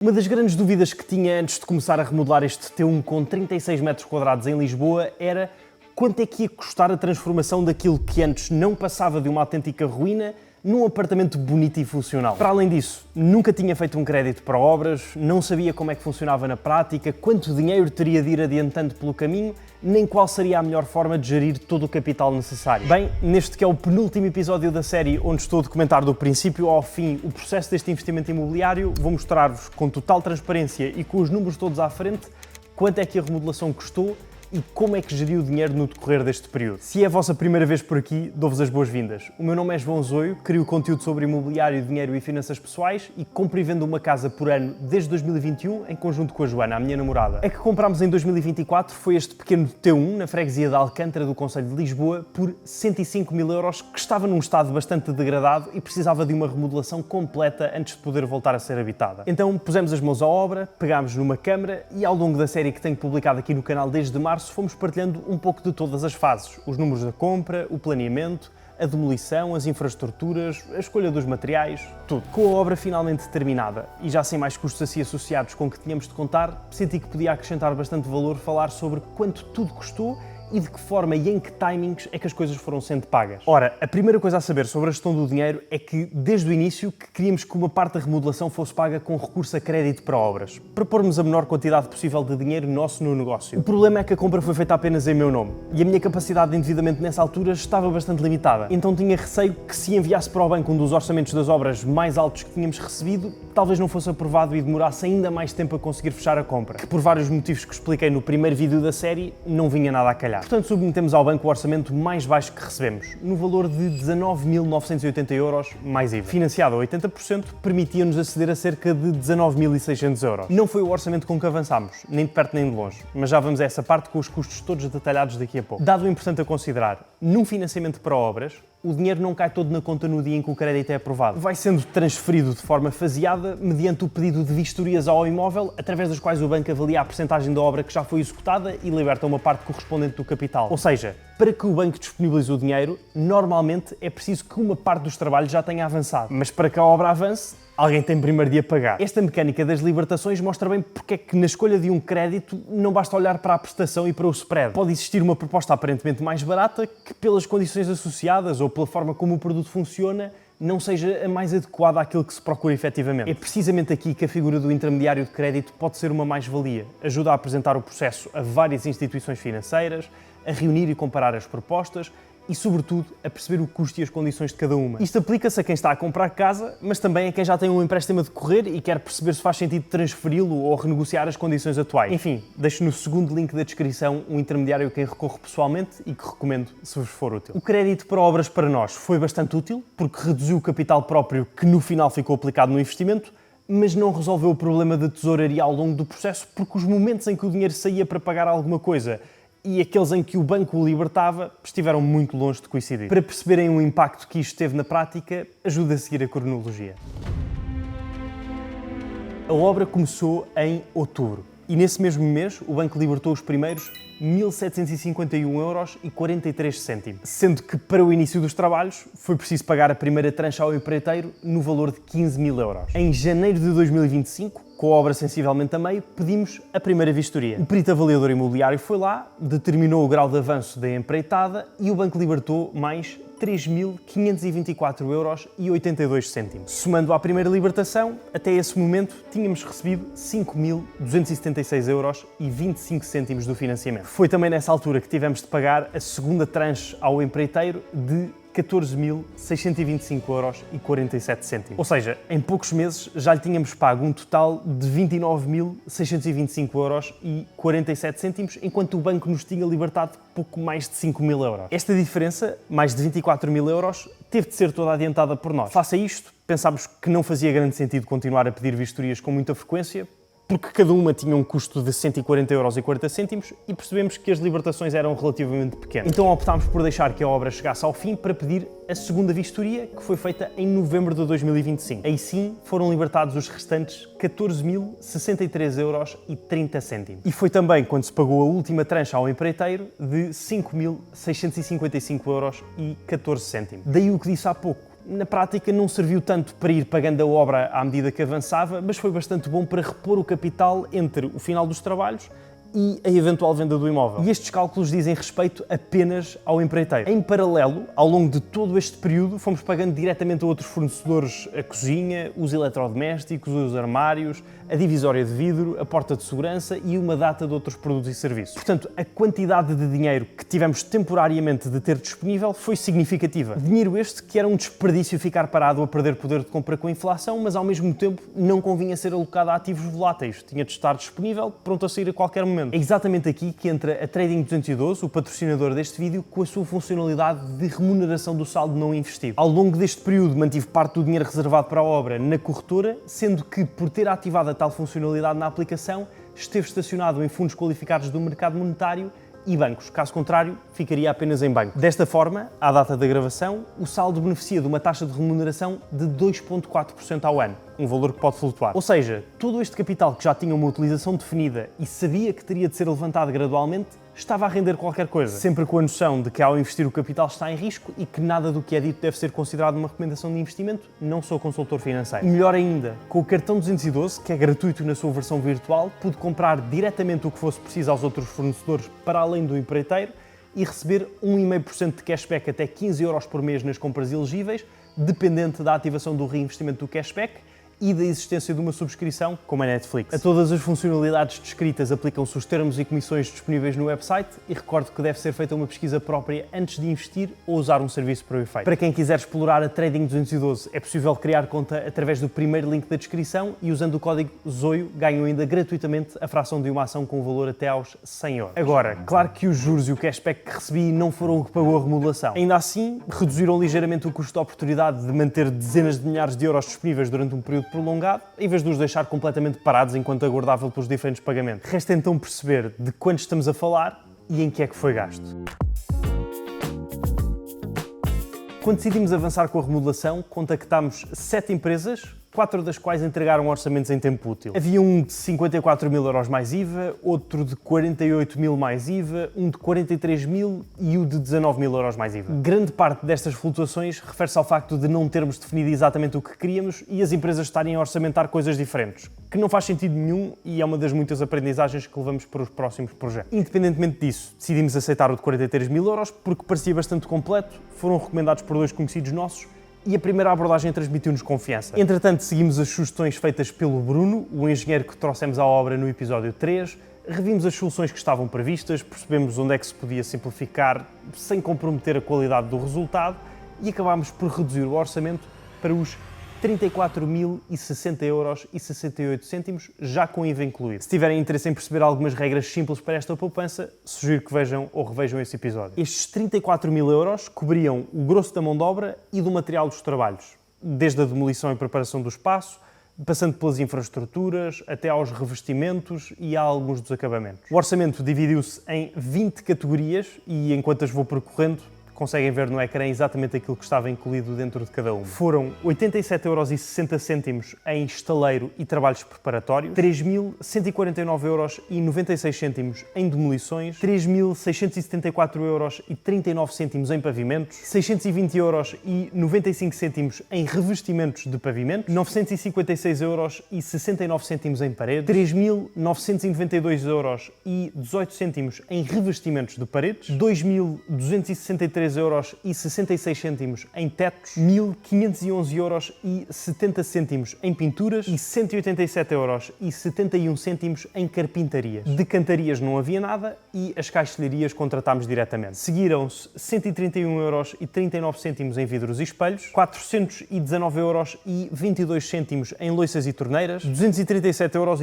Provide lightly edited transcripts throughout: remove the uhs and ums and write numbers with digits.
Uma das grandes dúvidas que tinha antes de começar a remodelar este T1 com 36 metros quadrados em Lisboa era quanto é que ia custar a transformação daquilo que antes não passava de uma autêntica ruína num apartamento bonito e funcional. Para além disso, nunca tinha feito um crédito para obras, não sabia como é que funcionava na prática, quanto dinheiro teria de ir adiantando pelo caminho, nem qual seria a melhor forma de gerir todo o capital necessário. Bem, neste que é o penúltimo episódio da série onde estou a documentar do princípio ao fim o processo deste investimento imobiliário, vou mostrar-vos com total transparência e com os números todos à frente quanto é que a remodelação custou e como é que geriu o dinheiro no decorrer deste período. Se é a vossa primeira vez por aqui, dou-vos as boas-vindas. O meu nome é João Zoio, crio conteúdo sobre imobiliário, dinheiro e finanças pessoais e compro e vendo uma casa por ano desde 2021 em conjunto com a Joana, a minha namorada. A que comprámos em 2024 foi este pequeno T1 na freguesia de Alcântara do concelho de Lisboa por 105 mil euros, que estava num estado bastante degradado e precisava de uma remodelação completa antes de poder voltar a ser habitada. Então pusemos as mãos à obra, pegámos numa câmara e ao longo da série que tenho publicado aqui no canal desde março fomos partilhando um pouco de todas as fases, os números da compra, o planeamento, a demolição, as infraestruturas, a escolha dos materiais, tudo. Com a obra finalmente terminada e já sem mais custos assim associados com que tínhamos de contar, senti que podia acrescentar bastante valor falar sobre quanto tudo custou e de que forma e em que timings é que as coisas foram sendo pagas. Ora, a primeira coisa a saber sobre a gestão do dinheiro é que, desde o início, que queríamos que uma parte da remodelação fosse paga com recurso a crédito para obras, para pormos a menor quantidade possível de dinheiro nosso no negócio. O problema é que a compra foi feita apenas em meu nome e a minha capacidade de endividamento nessa altura estava bastante limitada, então tinha receio que se enviasse para o banco um dos orçamentos das obras mais altos que tínhamos recebido, talvez não fosse aprovado e demorasse ainda mais tempo a conseguir fechar a compra, que por vários motivos que expliquei no primeiro vídeo da série, não vinha nada a calhar. Portanto, submetemos ao banco o orçamento mais baixo que recebemos, no valor de 19.980 euros mais IVA. Financiado a 80%, permitia-nos aceder a cerca de 19.600 euros. Não foi o orçamento com que avançámos, nem de perto nem de longe, mas já vamos a essa parte com os custos todos detalhados daqui a pouco. Dado o importante a considerar, num financiamento para obras, o dinheiro não cai todo na conta no dia em que o crédito é aprovado. Vai sendo transferido de forma faseada mediante o pedido de vistorias ao imóvel, através das quais o banco avalia a percentagem da obra que já foi executada e liberta uma parte correspondente do capital. Ou seja, para que o banco disponibilize o dinheiro, normalmente é preciso que uma parte dos trabalhos já tenha avançado. Mas para que a obra avance, alguém tem primeiro de a pagar. Esta mecânica das libertações mostra bem porque é que na escolha de um crédito não basta olhar para a prestação e para o spread. Pode existir uma proposta aparentemente mais barata que, pelas condições associadas ou pela forma como o produto funciona, não seja a mais adequada àquilo que se procura efetivamente. É precisamente aqui que a figura do intermediário de crédito pode ser uma mais-valia. Ajuda a apresentar o processo a várias instituições financeiras, a reunir e comparar as propostas e, sobretudo, a perceber o custo e as condições de cada uma. Isto aplica-se a quem está a comprar casa, mas também a quem já tem um empréstimo a decorrer e quer perceber se faz sentido transferi-lo ou renegociar as condições atuais. Enfim, deixo no segundo link da descrição um intermediário a quem recorro pessoalmente e que recomendo se vos for útil. O crédito para obras para nós foi bastante útil, porque reduziu o capital próprio que no final ficou aplicado no investimento, mas não resolveu o problema da tesouraria ao longo do processo, porque os momentos em que o dinheiro saía para pagar alguma coisa e aqueles em que o banco o libertava estiveram muito longe de coincidir. Para perceberem o impacto que isto teve na prática, ajuda a seguir a cronologia. A obra começou em outubro e nesse mesmo mês o banco libertou os primeiros 1.751 euros e 43 cêntimos, sendo que para o início dos trabalhos foi preciso pagar a primeira tranche ao empreiteiro no valor de 15.000 euros. Em janeiro de 2025, com a obra sensivelmente a meio, pedimos a primeira vistoria. O perito avaliador imobiliário foi lá, determinou o grau de avanço da empreitada e o banco libertou mais 3.524 euros e 82 cêntimos. Somando à primeira libertação, até esse momento tínhamos recebido 5.276 euros e 25 cêntimos do financiamento. Foi também nessa altura que tivemos de pagar a segunda tranche ao empreiteiro de 14.625 euros e 47 cêntimos. Ou seja, em poucos meses já lhe tínhamos pago um total de 29.625 euros e 47 cêntimos, enquanto o banco nos tinha libertado pouco mais de 5.000 euros. Esta diferença, mais de 24.000 euros, teve de ser toda adiantada por nós. Face a isto, pensámos que não fazia grande sentido continuar a pedir vistorias com muita frequência, porque cada uma tinha um custo de 140 euros e 40 cêntimos e percebemos que as libertações eram relativamente pequenas. Então optámos por deixar que a obra chegasse ao fim para pedir a segunda vistoria, que foi feita em novembro de 2025. Aí sim foram libertados os restantes 14.063 euros e 30 cêntimos. E foi também quando se pagou a última tranche ao empreiteiro de 5.655 euros e 14 cêntimos. Daí o que disse há pouco. Na prática não serviu tanto para ir pagando a obra à medida que avançava, mas foi bastante bom para repor o capital entre o final dos trabalhos e a eventual venda do imóvel. E estes cálculos dizem respeito apenas ao empreiteiro. Em paralelo, ao longo de todo este período, fomos pagando diretamente a outros fornecedores a cozinha, os eletrodomésticos, os armários, a divisória de vidro, a porta de segurança e uma data de outros produtos e serviços. Portanto, a quantidade de dinheiro que tivemos temporariamente de ter disponível foi significativa. Dinheiro este que era um desperdício ficar parado a perder poder de compra com a inflação, mas ao mesmo tempo não convinha ser alocado a ativos voláteis. Tinha de estar disponível, pronto a sair a qualquer momento. É exatamente aqui que entra a Trading 212, o patrocinador deste vídeo, com a sua funcionalidade de remuneração do saldo não investido. Ao longo deste período mantive parte do dinheiro reservado para a obra na corretora, sendo que, por ter ativado a tal funcionalidade na aplicação, esteve estacionado em fundos qualificados do mercado monetário e bancos. Caso contrário, ficaria apenas em banco. Desta forma, à data da gravação, o saldo beneficia de uma taxa de remuneração de 2,4% ao ano, um valor que pode flutuar. Ou seja, todo este capital que já tinha uma utilização definida e sabia que teria de ser levantado gradualmente, estava a render qualquer coisa. Sempre com a noção de que ao investir o capital está em risco e que nada do que é dito deve ser considerado uma recomendação de investimento, não sou consultor financeiro. E melhor ainda, com o cartão 212, que é gratuito na sua versão virtual, pude comprar diretamente o que fosse preciso aos outros fornecedores para além do empreiteiro e receber 1,5% de cashback até 15 euros por mês nas compras elegíveis, dependente da ativação do reinvestimento do cashback e da existência de uma subscrição, como a Netflix. A todas as funcionalidades descritas aplicam-se os termos e comissões disponíveis no website e recordo que deve ser feita uma pesquisa própria antes de investir ou usar um serviço para o efeito. Para quem quiser explorar a Trading 212, é possível criar conta através do primeiro link da descrição e usando o código ZOIO ganham ainda gratuitamente a fração de uma ação com valor até aos 100 euros. Agora, claro que os juros e o cashback que recebi não foram o que pagou a remodelação. Ainda assim, reduziram ligeiramente o custo de oportunidade de manter dezenas de milhares de euros disponíveis durante um período prolongado, em vez de os deixar completamente parados enquanto aguardava pelos diferentes pagamentos. Resta então perceber de quanto estamos a falar e em que é que foi gasto. Quando decidimos avançar com a remodelação, contactámos 7 empresas, 4 das quais entregaram orçamentos em tempo útil. Havia um de 54 mil euros mais IVA, outro de 48 mil mais IVA, um de 43 mil e o de 19 mil euros mais IVA. Grande parte destas flutuações refere-se ao facto de não termos definido exatamente o que queríamos e as empresas estarem a orçamentar coisas diferentes, que não faz sentido nenhum e é uma das muitas aprendizagens que levamos para os próximos projetos. Independentemente disso, decidimos aceitar o de 43 mil euros porque parecia bastante completo, foram recomendados por 2 conhecidos nossos e a primeira abordagem transmitiu-nos confiança. Entretanto, seguimos as sugestões feitas pelo Bruno, o engenheiro que trouxemos à obra no episódio 3, revimos as soluções que estavam previstas, percebemos onde é que se podia simplificar sem comprometer a qualidade do resultado e acabámos por reduzir o orçamento para os 34.060 euros e 68 cêntimos, já com IVA incluído. Se tiverem interesse em perceber algumas regras simples para esta poupança, sugiro que vejam ou revejam esse episódio. Estes 34 mil euros cobriam o grosso da mão de obra e do material dos trabalhos, desde a demolição e preparação do espaço, passando pelas infraestruturas, até aos revestimentos e a alguns dos acabamentos. O orçamento dividiu-se em 20 categorias e, enquanto as vou percorrendo, conseguem ver no ecrã exatamente aquilo que estava incluído dentro de cada uma. Foram 87,60 euros em estaleiro e trabalhos preparatórios, 3.149,96 euros em demolições, 3.674,39 euros em pavimentos, 620,95 euros em revestimentos de pavimentos, 956,69 euros em paredes, 3.992,18 euros em revestimentos de paredes, 2.263,66 euros em tetos, 1.511,70 euros em pinturas e 187,71 euros em carpintarias. De cantarias não havia nada e as caixilharias contratámos diretamente. Seguiram-se 131,39 euros em vidros e espelhos, 419,22 euros em loiças e torneiras, 237,12 euros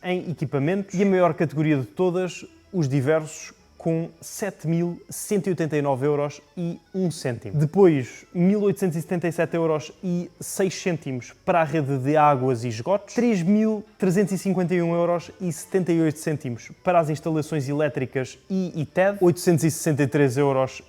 em equipamentos e a maior categoria de todas, os diversos, com 7.189,01 euros. Depois, 1.877,06 euros para a rede de águas e esgotos, 3.351,78 euros para as instalações elétricas e ITED, 863,45 euros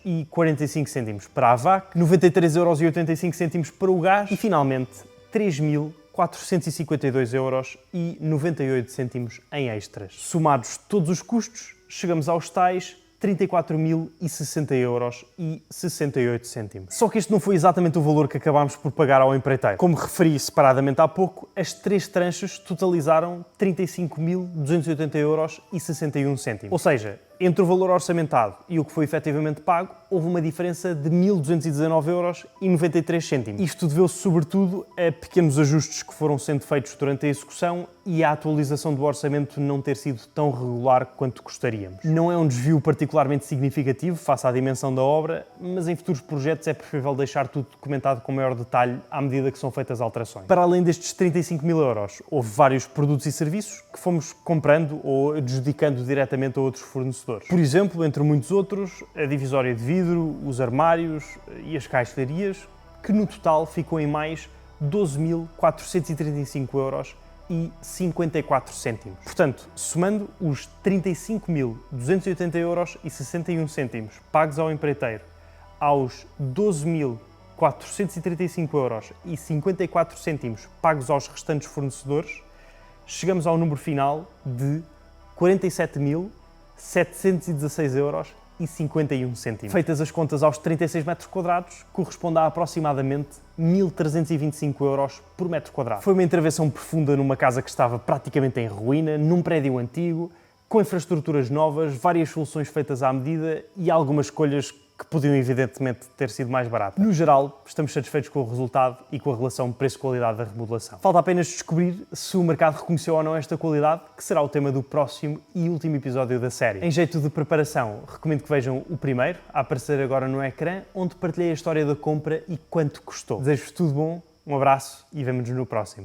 para a VAC, 93,85 euros para o gás e, finalmente, 3.452,98 euros em extras. Somados todos os custos, chegamos aos tais 34.060,68 €. Só que este não foi exatamente o valor que acabámos por pagar ao empreiteiro. Como referi separadamente há pouco, as 3 tranches totalizaram 35.280,61 €. Ou seja, entre o valor orçamentado e o que foi efetivamente pago, houve uma diferença de 1.219,93 €. Isto deveu-se sobretudo a pequenos ajustes que foram sendo feitos durante a execução e a atualização do orçamento não ter sido tão regular quanto gostaríamos. Não é um desvio particularmente significativo face à dimensão da obra, mas em futuros projetos é preferível deixar tudo documentado com maior detalhe à medida que são feitas alterações. Para além destes 35.000 €, houve vários produtos e serviços que fomos comprando ou adjudicando diretamente a outros fornecedores. Por exemplo, entre muitos outros, a divisória de vidro, os armários e as caixilharias, que no total ficou em mais 12.435,54 €. Portanto, somando os 35.280,61 € pagos ao empreiteiro aos 12.435,54 € pagos aos restantes fornecedores, chegamos ao número final de 47.716,51 €. Feitas as contas aos 36 metros quadrados, corresponde a aproximadamente 1.325 € por metro quadrado. Foi uma intervenção profunda numa casa que estava praticamente em ruína, num prédio antigo, com infraestruturas novas, várias soluções feitas à medida e algumas escolhas que podiam evidentemente ter sido mais baratas. No geral, estamos satisfeitos com o resultado e com a relação preço-qualidade da remodelação. Falta apenas descobrir se o mercado reconheceu ou não esta qualidade, que será o tema do próximo e último episódio da série. Em jeito de preparação, recomendo que vejam o primeiro, a aparecer agora no ecrã, onde partilhei a história da compra e quanto custou. Desejo-vos tudo bom, um abraço e vemo-nos no próximo.